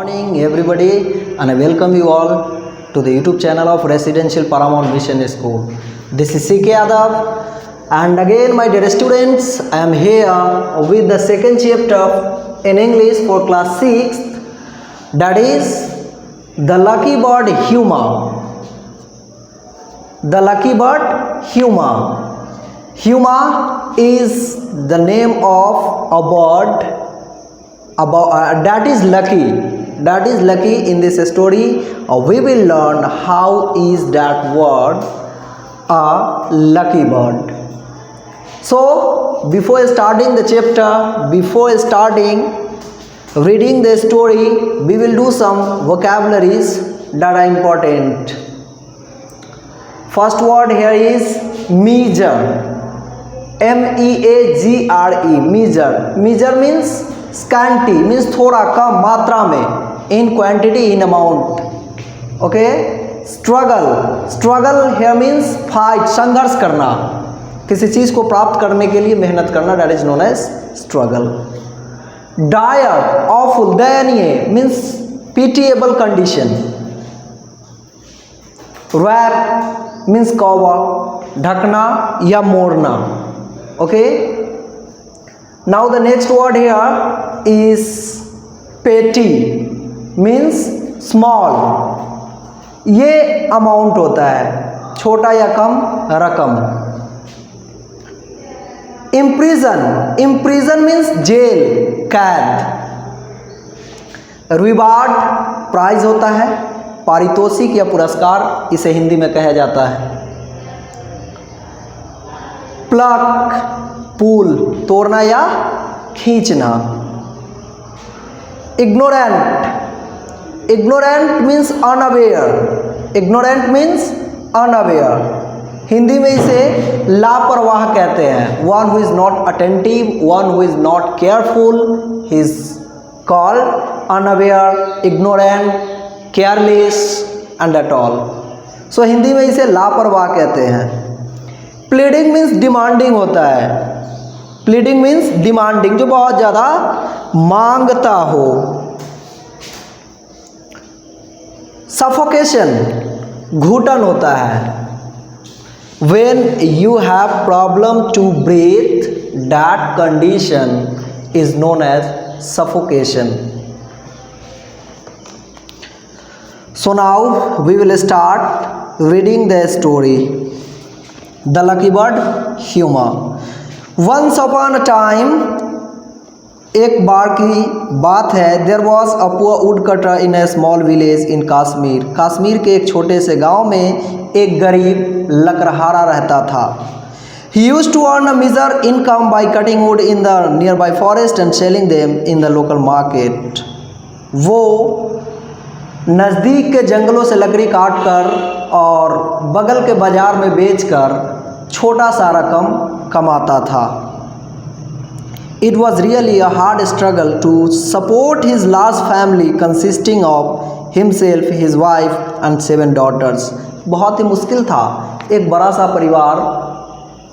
morning everybody, and I welcome you all to the YouTube channel of Residential Paramount Mission School. This is CK Yadav, and again my dear students, I am here with the second chapter in English for class 6th, that is the lucky bird Huma. The lucky bird Huma. Huma is the name of a bird that is lucky. In this story we will learn how is that word a lucky bird. So before starting the chapter, before starting reading the story, we will do some vocabularies that are important. First word here is measure. MEAGRE, measure. Measure means scanty, means थोड़ा कम मात्रा में, in quantity, in amount. Okay. Struggle here means fight, संघर्ष करना, किसी चीज को प्राप्त करने के लिए मेहनत करना, that is known as struggle. Dire, awful, दयनीय means pitiable condition. Wrap means cover, ढकना या मोड़ना. Okay. Now the next word here is petty, means small. ये amount होता है, छोटा या कम रकम. Imprison means jail, कैद. Reward प्राइज होता है, पारितोषिक या पुरस्कार इसे हिंदी में कहा जाता है. Pluck, पुल, तोड़ना या खींचना. Ignorant means unaware. हिंदी में इसे लापरवाह कहते हैं. One who is not attentive, one who is not careful, he is called unaware, ignorant, careless and that all. So Hindi में इसे लापरवाह कहते हैं. Pleading means demanding होता है. Pleading means demanding, जो बहुत ज़्यादा मांगता हो. Suffocation, घुटन होता है. When you have problem to breathe, that condition is known as suffocation. So now we will start reading the story. The lucky bird Huma. Once upon a time, एक बार की बात है, there was a poor woodcutter in a small village in Kashmir. Kashmir के एक छोटे से गांव में एक गरीब लकड़हारा रहता था. He used to earn a meager income by cutting wood in the nearby forest and selling them in the local market. वो नज़दीक के जंगलों से लकड़ी काट कर और बगल के बाज़ार में बेचकर छोटा सा रकम कमाता था. It was really a hard struggle to support his large family consisting of himself, his wife and 7 daughters. बहुत ही मुश्किल था. एक बड़ा सा परिवार,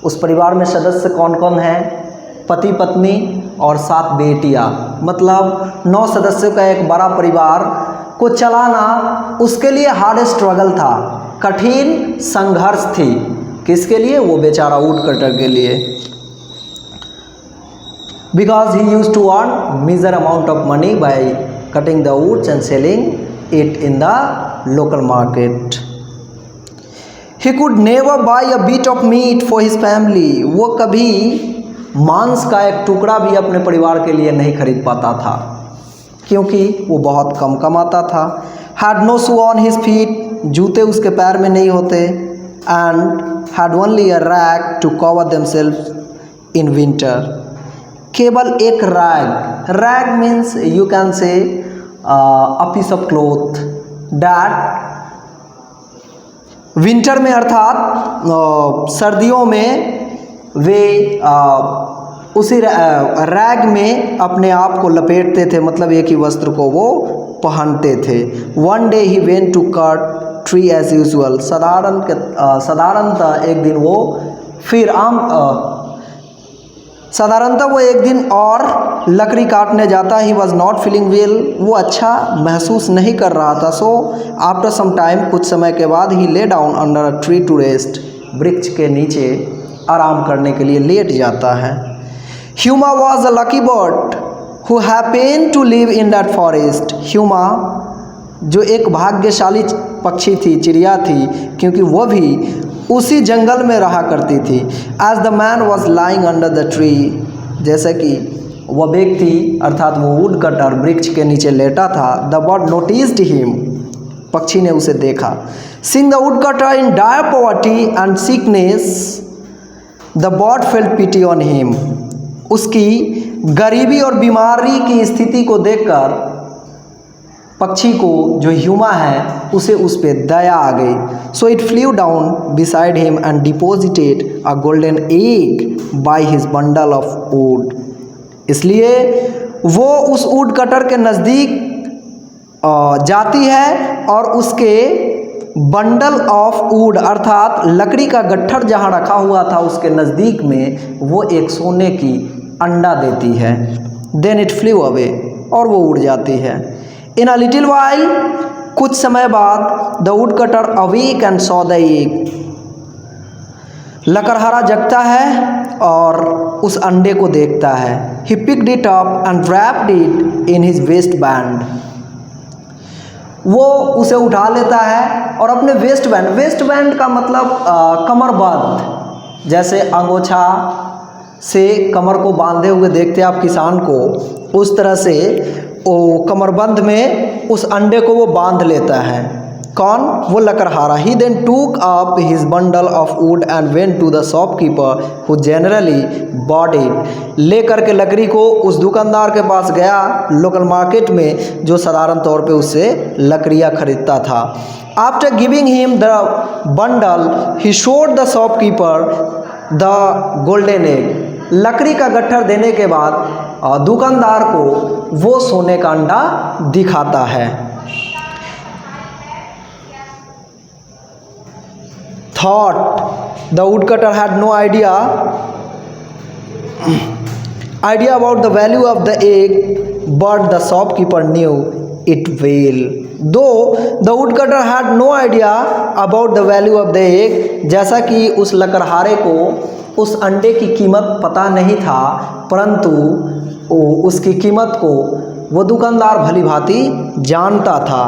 उस परिवार में सदस्य कौन कौन हैं? पति पत्नी और 7 बेटियां, मतलब 9 सदस्यों का एक बड़ा परिवार को चलाना उसके लिए हार्ड स्ट्रगल था, कठिन संघर्ष थी. किसके लिए? वो बेचारा वुडकटर के लिए. Because he used to earn meager amount of money by cutting the woods and selling it in the local market. He could never buy a bit of meat for his family. वो कभी मांस का एक टुकड़ा भी अपने परिवार के लिए नहीं खरीद पाता था, क्योंकि वो बहुत कम कमाता था. Had no shoe on his feet, जूते उसके पैर में नहीं होते. And had only a rag to cover themselves in winter. केवल एक rag means you can say a piece of cloth that winter में अर्थात सर्दियों में वे उसी रैग में अपने आप को लपेटते थे, मतलब एक ही वस्त्र को वो पहनते थे. One day he went to cut tree as usual. साधारणतः एक दिन वो फिर साधारणतः वो एक दिन और लकड़ी काटने जाता। He was not feeling well, वो अच्छा महसूस नहीं कर रहा था। सो आफ्टर सम टाइम, कुछ समय के बाद, he lay down under a tree to rest, वृक्ष के नीचे आराम करने के लिए लेट जाता है। Huma was a lucky bird who happen to live in that forest. Huma जो एक भाग्यशाली पक्षी थी, चिड़िया थी, क्योंकि वह भी उसी जंगल में रहा करती थी। As the man was lying under the tree, जैसे कि वह व्यक्ति अर्थात वो वुड कटर वृक्ष के नीचे लेटा था। द बर्ड नोटिस्ड हिम, पक्षी ने उसे देखा। Seeing the wood cutter in dire poverty and sickness, the bird felt pity on him. उसकी गरीबी और बीमारी की स्थिति को देखकर पक्षी को, जो ह्यूमा है, उसे उस पर दया आ गई। So it flew down beside him and deposited a golden egg by his bundle of would. इसलिए वो उस वुड कटर के नज़दीक जाती है और उसके बंडल ऑफ वुड अर्थात लकड़ी का गट्ठर जहाँ रखा हुआ था उसके नज़दीक में वो एक सोने की अंडा देती है। देन इट फ्लू अवे, और वो उड़ जाती है। इन अ लिटिल वाइल, कुछ समय बाद, the wood cutter awake and saw the egg. लकड़हारा जगता है और उस अंडे को देखता है। He picked it up and wrapped it in his waist band. वो उसे उठा लेता है और अपने वेस्ट बैंड का मतलब कमरबंद, जैसे अंगोछा से कमर को बांधे हुए देखते हैं आप किसान को, उस तरह से वो कमरबंद में उस अंडे को वो बांध लेता है। कौन? वो लकड़हारा। He then took up his bundle of wood and went to the shopkeeper who generally bought it. ले करके लकड़ी को उस दुकानदार के पास गया लोकल मार्केट में, जो साधारण तौर पे उससे लकड़ियाँ खरीदता था। After giving him the bundle he showed the shopkeeper the golden egg. लकड़ी का गट्ठर देने के बाद दुकानदार को वो सोने का अंडा दिखाता है। Thought the woodcutter had no idea about the value of the egg, but the shopkeeper knew it well. Though the woodcutter had no idea about the value of the egg, जैसा कि उस लकड़हारे को उस अंडे की कीमत पता नहीं था, परंतु उसकी कीमत को वो दुकानदार भली भांति जानता था।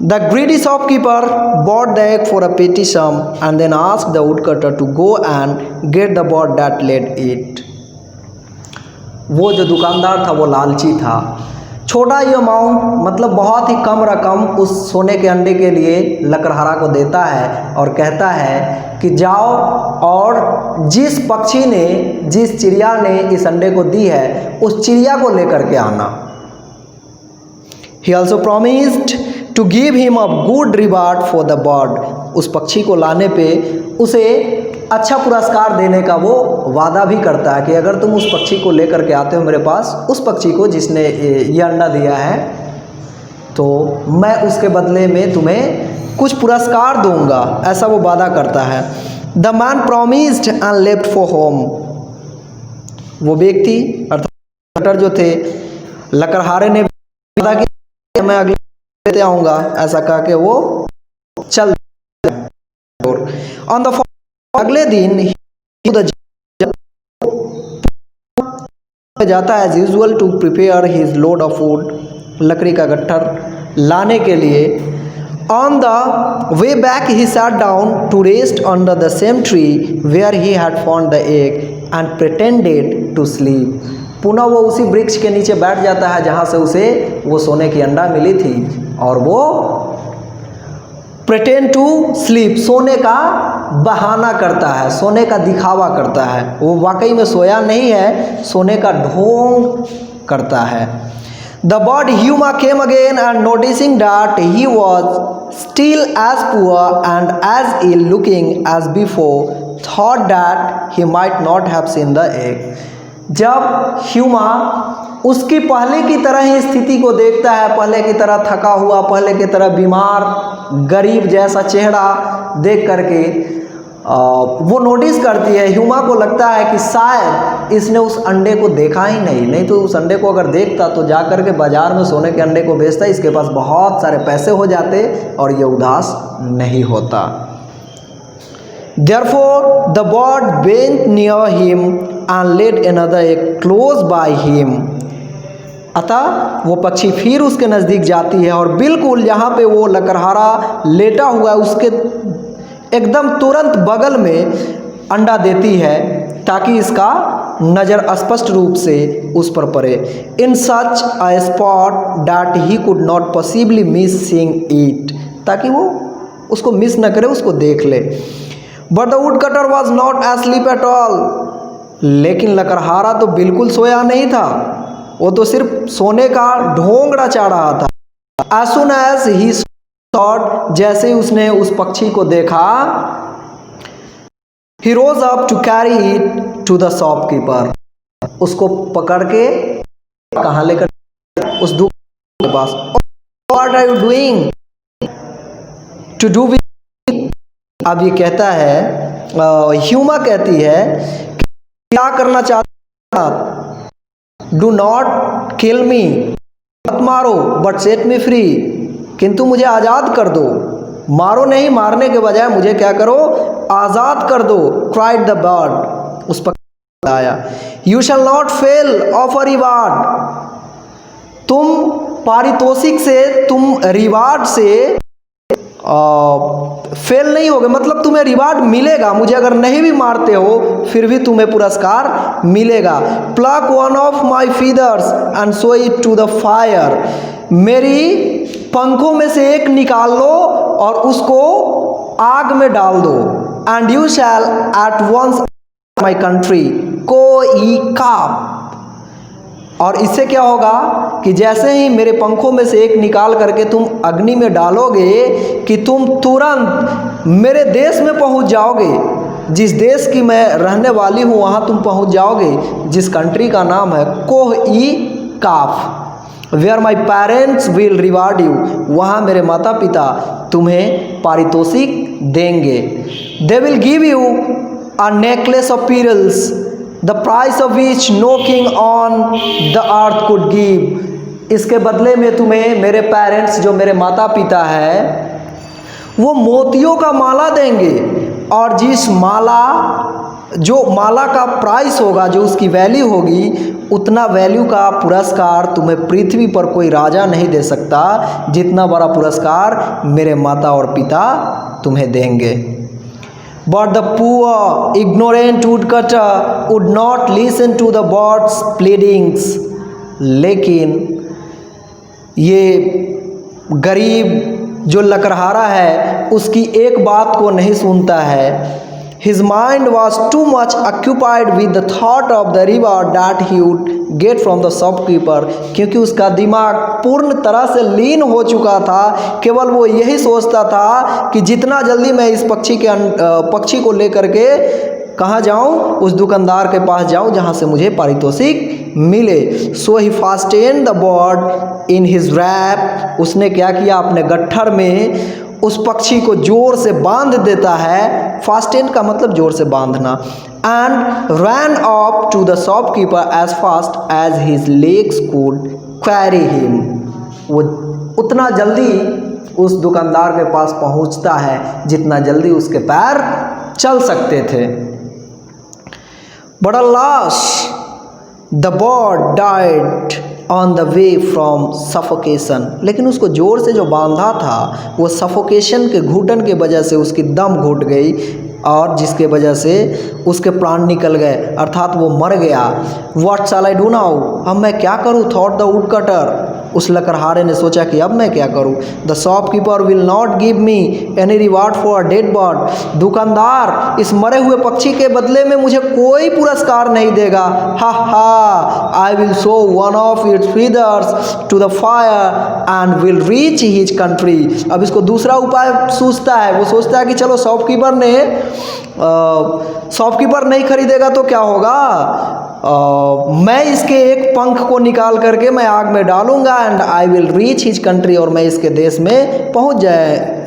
The greedy shopkeeper bought the egg for a petty sum and then asked the woodcutter to go and get the bird that laid it. वो जो दुकानदार था वो लालची था। छोटा ही अमाउंट, मतलब बहुत ही कम रकम उस सोने के अंडे के लिए लकड़हारा को देता है और कहता है कि जाओ और जिस पक्षी ने, जिस चिड़िया ने इस अंडे को दी है, उस चिड़िया को लेकर के आना। He also promised to give him a good reward for the bird. उस पक्षी को लाने पे उसे अच्छा पुरस्कार देने का वो वादा भी करता है कि अगर तुम उस पक्षी को लेकर के आते हो मेरे पास, उस पक्षी को जिसने ये अंडा दिया है, तो मैं उसके बदले में तुम्हें कुछ पुरस्कार दूंगा, ऐसा वो वादा करता है। The man promised and left for home. वो व्यक्ति अर्थात जो थे लकड़हारे ने वादा किया मैं अगले देते आऊँगा, ऐसा कह के वो चल। ऑन द अगले दिन जाता है as usual to prepare his load of wood, लकड़ी का गट्ठर लाने के लिए। On the way back he sat down to rest under the same tree where he had found the egg and pretended to sleep. पुनः वो उसी वृक्ष के नीचे बैठ जाता है जहाँ से उसे वो सोने की अंडा मिली थी, और वो प्रिटेंड टू स्लीप, सोने का बहाना करता है, सोने का दिखावा करता है। वो वाकई में सोया नहीं है, सोने का ढोंग करता है। The bird Huma came again and noticing that he was still as poor and as ill looking as before thought that he might not have seen the egg. जब ह्यूमा उसकी पहले की तरह ही स्थिति को देखता है, पहले की तरह थका हुआ, पहले की तरह बीमार, गरीब जैसा चेहरा देख करके वो नोटिस करती है, ह्यूमा को लगता है कि शायद इसने उस अंडे को देखा ही नहीं तो उस अंडे को अगर देखता तो जा कर के बाजार में सोने के अंडे को बेचता, इसके पास बहुत सारे पैसे हो जाते और ये उदास नहीं होता। Therefore the bird went near him and laid another egg close by him। अतः वो पक्षी फिर उसके नज़दीक जाती है और बिल्कुल जहाँ पे वो लकड़हारा लेटा हुआ है उसके एकदम तुरंत बगल में अंडा देती है ताकि इसका नज़र स्पष्ट रूप से उस पर पड़े। In such a spot that he could not possibly miss seeing it, ताकि वो उसको मिस न करे, उसको देख ले। But the wood cutter was not asleep at all. लेकिन लकड़हारा तो बिल्कुल सोया नहीं था, वो तो सिर्फ सोने का ढोंग रचा रहा था। As soon as he thought, जैसे ही उसने उस पक्षी को देखा, he rose up to carry it to the shopkeeper। उसको पकड़ के कहाँ लेकर? उस दुकान के पास। What are you doing? To do with? अब ये कहता है, ह्यूमा कहती है क्या करना चाहता? डू नॉट किल मी, मत मारो, बट सेट मी फ्री, किंतु मुझे आज़ाद कर दो। मारो नहीं, मारने के बजाय मुझे क्या करो? आज़ाद कर दो। क्राइड द बर्ड, उस पर आया। You shall not fell of a reward, तुम पारितोषिक से, तुम रिवार्ड से फेल नहीं होगे, मतलब तुम्हें रिवार्ड मिलेगा। मुझे अगर नहीं भी मारते हो फिर भी तुम्हें पुरस्कार मिलेगा। Pluck one of my feathers and so it to the fire, मेरी पंखों में से एक निकाल लो और उसको आग में डाल दो। And you shall at once my country कोई काप, और इससे क्या होगा कि जैसे ही मेरे पंखों में से एक निकाल करके तुम अग्नि में डालोगे कि तुम तुरंत मेरे देश में पहुंच जाओगे। जिस देश की मैं रहने वाली हूं वहां तुम पहुंच जाओगे, जिस कंट्री का नाम है कोई काफ, where my parents will reward you, वहाँ मेरे माता पिता तुम्हें पारितोषिक देंगे। They will give you a necklace of pearls, the price of which no king on the earth could give. इसके बदले में तुम्हें मेरे पेरेंट्स, जो मेरे माता पिता है, वो मोतियों का माला देंगे, और जिस माला, जो माला का प्राइस होगा, जो उसकी वैल्यू होगी, उतना वैल्यू का पुरस्कार तुम्हें पृथ्वी पर कोई राजा नहीं दे सकता, जितना बड़ा पुरस्कार मेरे माता और पिता तुम्हें देंगे। But the poor ignorant woodcutter would not listen to the bird's pleadings। लेकिन ये गरीब जो लकड़हारा है उसकी एक बात को नहीं सुनता है। His mind was too much occupied with the thought of the reward that he would get from the shopkeeper, क्योंकि उसका दिमाग पूर्ण तरह से लीन हो चुका था। केवल वो यही सोचता था कि जितना जल्दी मैं इस पक्षी को लेकर के कहाँ जाऊँ? उस दुकानदार के पास जाऊँ जहाँ से मुझे पारितोषिक मिले। So he fasten the bird in his wrap, उसने क्या किया? अपने गट्ठर में उस पक्षी को जोर से बांध देता है। फास्टेन का मतलब जोर से बांधना। And ran off to the shopkeeper as fast as his legs could carry him, वो उतना जल्दी उस दुकानदार के पास पहुंचता है जितना जल्दी उसके पैर चल सकते थे। But alas the bird died on the way from suffocation, लेकिन उसको जोर से जो बांधा था वो सफोकेशन के घुटन के वजह से उसकी दम घुट गई, और जिसके वजह से उसके प्राण निकल गए, अर्थात वो मर गया। What shell I do now, अब मैं क्या करूँ? थॉट द वुड कटर, उस लकड़हारे ने सोचा कि अब मैं क्या करूँ? The shopkeeper will not give me any reward for a dead bird, दुकानदार इस मरे हुए पक्षी के बदले में मुझे कोई पुरस्कार नहीं देगा। Ha ha, I will show one of its feathers to the fire and will reach his country. अब इसको दूसरा उपाय सोचता है, वो सोचता है कि चलो शॉपकीपर नहीं खरीदेगा तो क्या होगा, मैं इसके एक पंख को निकाल करके मैं आग में डालूंगा, and I will reach his country, और मैं इसके देश में पहुंच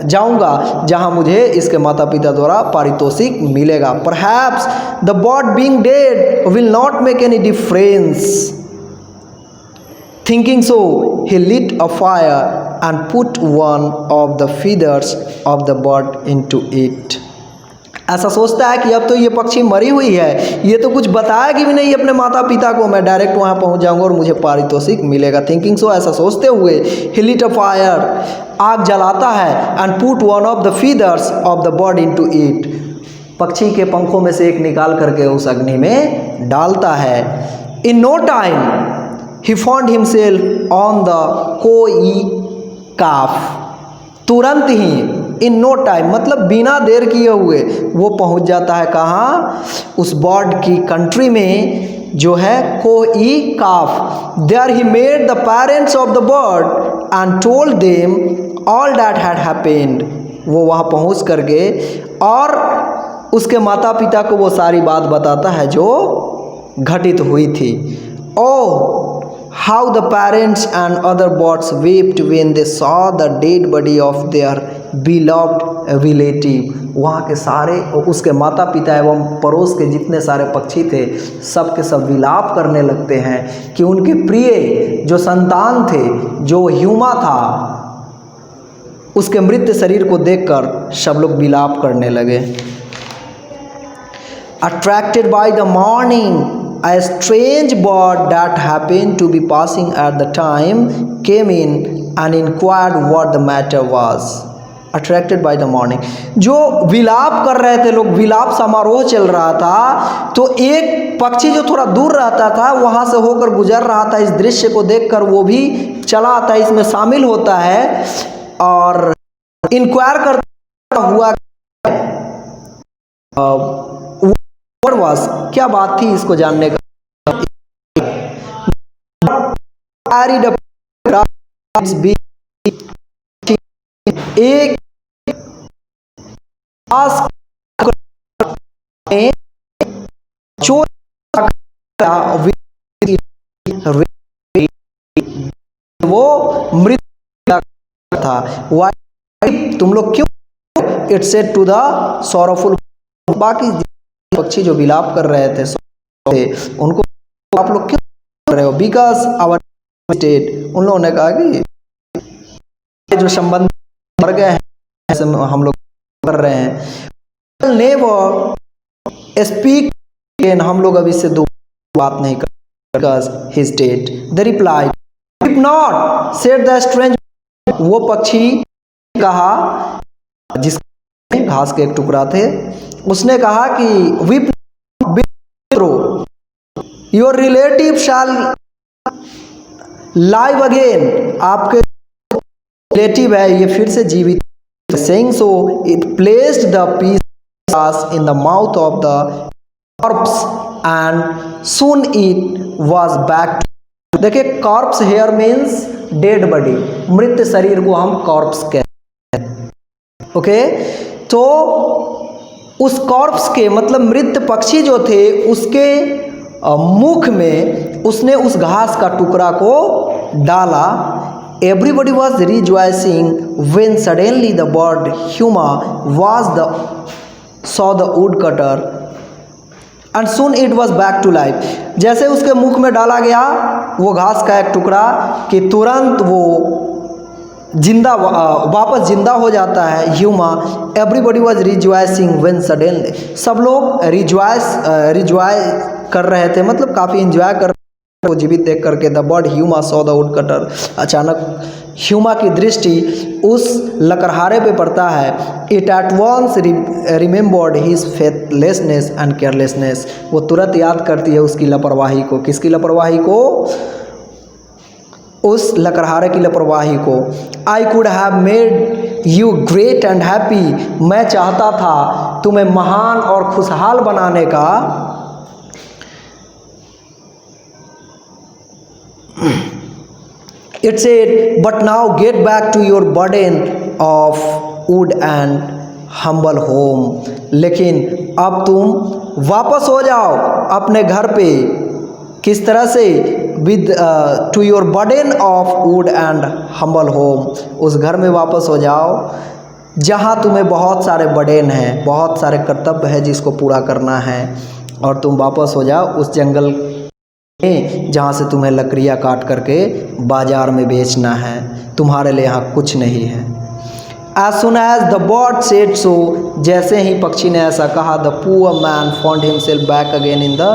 जाऊंगा जहां मुझे इसके माता पिता द्वारा पारितोषिक मिलेगा। Perhaps the bird being dead will not make any difference. Thinking so, he lit a fire and put one of the feathers of the bird into it. ऐसा सोचता है कि अब तो ये पक्षी मरी हुई है, ये तो कुछ बताएगी भी नहीं अपने माता पिता को, मैं डायरेक्ट वहाँ पहुँच जाऊँगा और मुझे पारितोषिक मिलेगा। थिंकिंग सो, ऐसा सोचते हुए he lit a fire, आग जलाता है, and put one of the feathers of the bird into it, पक्षी के पंखों में से एक निकाल करके उस अग्नि में डालता है। In no time he found himself on the कोई काफ। तुरंत ही, इन नो टाइम मतलब बिना देर किए हुए वो पहुंच जाता है कहाँ, उस बर्ड की कंट्री में जो है कोई काफ। There he met the parents of the bird and told them all that had happened. वो वहाँ पहुँच करके और उसके माता पिता को वो सारी बात बताता है जो घटित हुई थी। ओ how the parents and other birds wept when they saw the dead body of their beloved relative। वहाँ के सारे उसके माता पिता एवं पड़ोस के जितने सारे पक्षी थे सब के सब विलाप करने लगते हैं कि उनके प्रिय जो संतान थे, जो ह्यूमा था, उसके मृत शरीर को देखकर सब लोग विलाप करने लगे। Attracted by the morning, a strange bird that happened to be passing at the time came in and inquired what the matter was. Attracted by the morning, जो विलाप कर रहे थे लोग, विलाप समारोह चल रहा था, तो एक पक्षी जो थोड़ा दूर रहता था वहाँ से होकर गुजर रहा था। इस दृश्य को देखकर वो भी चला आता है, इसमें शामिल होता है और इंक्वायर करता हुआ क्या बात थी इसको जानने का। एक वो मृत था। तुम लोग क्यों, it said to the sorrowful, बाकी पक्षी जो विलाप कर रहे थे उनको आप लोग क्यों कर रहे हो, बिकॉज आवर स्टेट। उन लोगों ने कहा कि जो संबंध मर गए हैं हम लोग कर रहे हैं। नेवर स्पीक अगेन, हम लोग अभी से दो बात नहीं कर, because he state. The reply if not said the strange, वो पक्षी कहा जिसके घास के एक टुकड़ा थे, उसने कहा कि whip your relative shall live again, आपके रिलेटिव है ये फिर से जीवित। Saying so it placed the piece in the mouth of the corpse and soon it was back. देखिए corpse here means dead body, मृत शरीर को हम कॉर्प्स कहते हैं। ओके, तो उस कॉर्प्स के मतलब मृत पक्षी जो थे उसके मुख में उसने उस घास का टुकड़ा को डाला। Everybody was rejoicing when suddenly the bird Huma was the saw the wood cutter and soon it was back to life. जैसे उसके मुख में डाला गया वो घास का एक टुकड़ा कि तुरंत वो जिंदा वापस जिंदा हो जाता है Huma. Everybody was rejoicing when suddenly, सब लोग रिजॉइस कर रहे थे, मतलब काफ़ी इंजॉय कर रहे थे जीवित देख करके। The bird Huma saw the wood cutter, अचानक ह्यूमा की दृष्टि उस लकड़हारे पे पड़ता है। It at once remembered his faithlessness and carelessness, वो तुरंत याद करती है उसकी लापरवाही को। किसकी लापरवाही को? उस लकड़हारे की लापरवाही को। I could have made you great and happy, मैं चाहता था तुम्हें महान और खुशहाल बनाने का। It said, but now get back to your burden of wood and humble home. लेकिन अब तुम वापस हो जाओ अपने घर पे। किस तरह से? With to your burden of wood and humble home. उस घर में वापस हो जाओ जहाँ तुम्हें बहुत सारे बर्डन हैं, बहुत सारे कर्तव्य है जिसको पूरा करना है, और तुम वापस हो जाओ उस जंगल में जहाँ से तुम्हें लकड़ियाँ काट करके बाज़ार में बेचना है। तुम्हारे लिए यहाँ कुछ नहीं है। As soon as the bird said so, जैसे ही पक्षी ने ऐसा कहा, the poor man found himself back again in the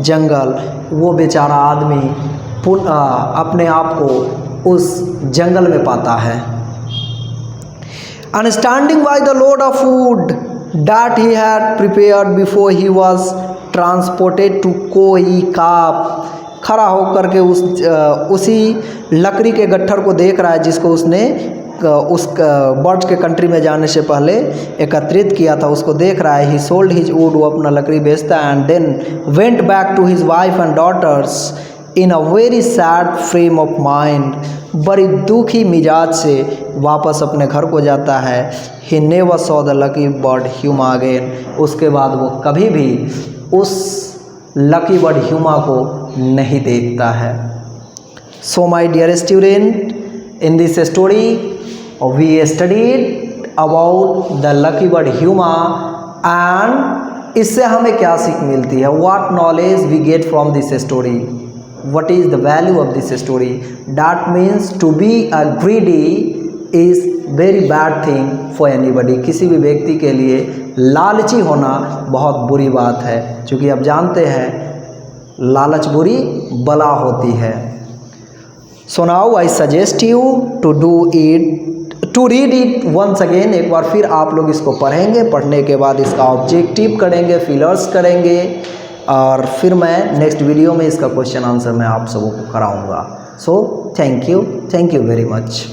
jungle, वो बेचारा आदमी अपने आप को उस जंगल में पाता है। And standing by the load of food that he had prepared before he was transported to कोई काप, खड़ा होकर के उसी लकड़ी के गट्ठर को देख रहा है जिसको उसने उस बर्ड्स के कंट्री में जाने से पहले एकत्रित किया था, उसको देख रहा है। ही सोल्ड हिज वुड, वो अपना लकड़ी बेचता है। And then went back to his wife and daughters in a very sad frame of mind, बड़ी दुखी मिजाज से वापस अपने घर को जाता है। He never saw the lucky bird Huma again, उसके बाद वो कभी भी उस लकी बर्ड ह्यूमा को नहीं देखता है। So my dear student, in this story we studied about the lucky bird Huma, and इससे हमें क्या सीख मिलती है? What knowledge we get from this story? What is the value of this story? That means to be a greedy is very bad thing for anybody. किसी भी व्यक्ति के लिए लालची होना बहुत बुरी बात है, क्योंकि आप जानते हैं लालच बुरी बला होती है। So now I suggest you to read it once again। एक बार फिर आप लोग इसको पढ़ेंगे, पढ़ने के बाद इसका ऑब्जेक्टिव करेंगे, फिलर्स करेंगे, और फिर मैं नेक्स्ट वीडियो में इसका क्वेश्चन आंसर मैं आप सबों को कराऊंगा। So thank you very much.